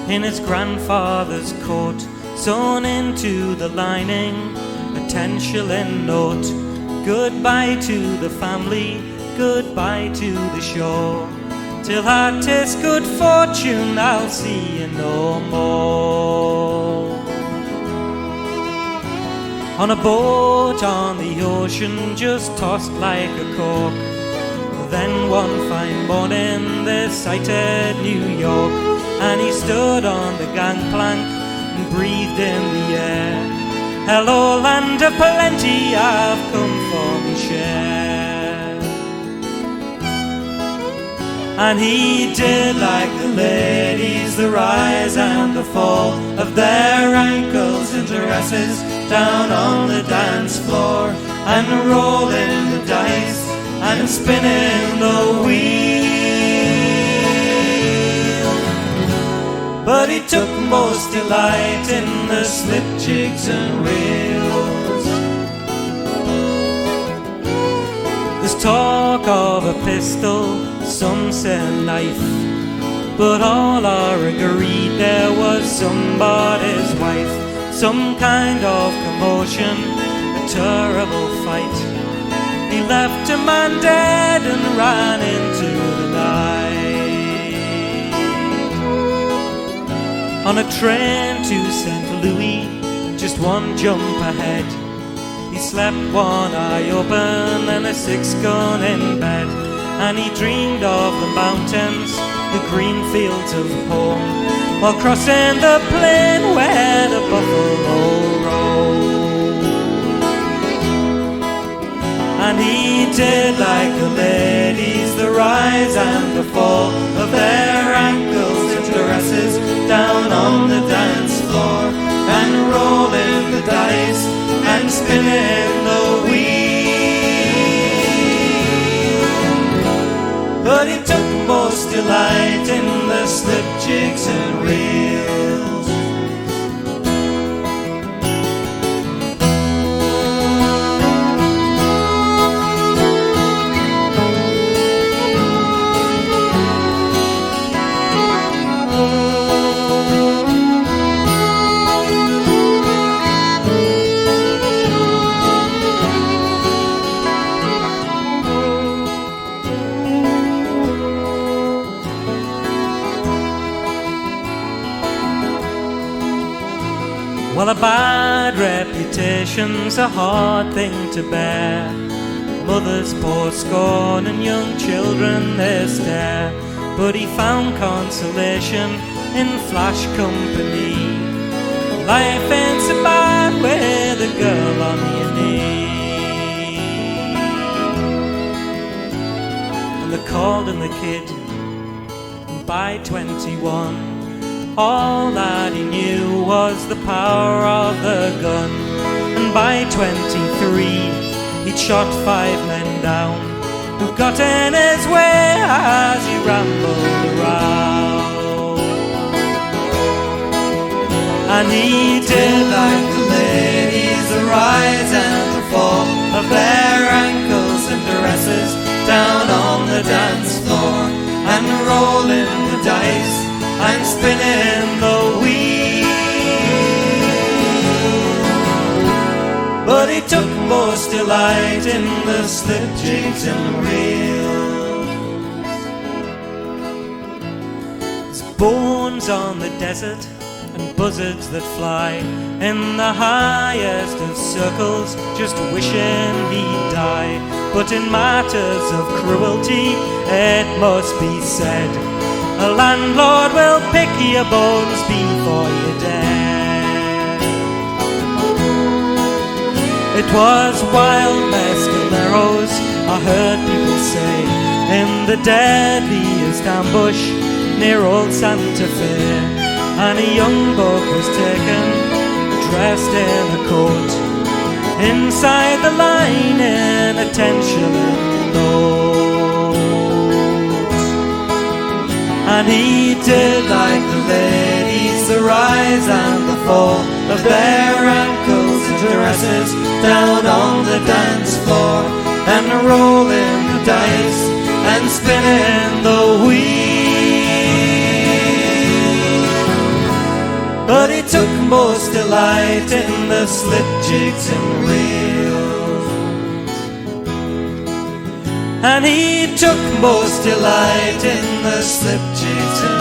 in his grandfather's coat, sewn into the lining, a 10-shilling note. Goodbye to the family, goodbye to the shore. Till I taste good fortune, I'll see you no more. On a boat on the ocean, just tossed like a cork. Then one fine morning they sighted New York, and he stood on the gangplank and breathed in the air. Hello, land of plenty, I've come for me share. And he did like the ladies, the rise and the fall of their ankles and dresses down on the dance floor, and rolling the dice and spinning the wheel. But he took most delight in the slip jigs and reels. There's talk of a pistol, some say a knife, but all are agreed there was somebody's wife. Some kind of commotion, a terrible fight. He left a man dead and ran into the night. On a train to St. Louis, just one jump ahead, he slept one eye open and a 6-gun in bed. And he dreamed of the mountains, the green fields of home, while crossing the plain where the buffalo roam. And he did like the ladies, the rise and the fall of their ankles and dresses down on the dance floor, and rolling the dice and spinning the wheel. But he took most delight in the slip jigs and reels. Well, a bad reputation's a hard thing to bear. Mothers pour scorn and young children they stare. But he found consolation in flash company. Life ain't so bad with a girl on your knee. And they called him the kid, and by 21 all that he knew was the power of the gun. And by 23 he'd shot 5 men down who got in his way as he rambled around. And he did like the ladies, the rise and the fall of their ankles and dresses down on the dance floor, and rolling the dice and spinning the wheel. But he took most delight in the slip jigs and reels. There's bones on the desert and buzzards that fly in the highest of circles, just wishing he'd die. But in matters of cruelty, it must be said, a landlord will pick your bones before you're dead. It was wild mescaleros, I heard people say, in the deadliest ambush near old Santa Fe. And a young buck was taken, dressed in a coat, inside the line in a 10-shilling note. And he did like the ladies, the rise and the fall of their ankles and dresses down on the dance floor, and rolling the dice and spinning the wheel. took most delight in the slip jigs and reels. And he took most delight in the slip jigs and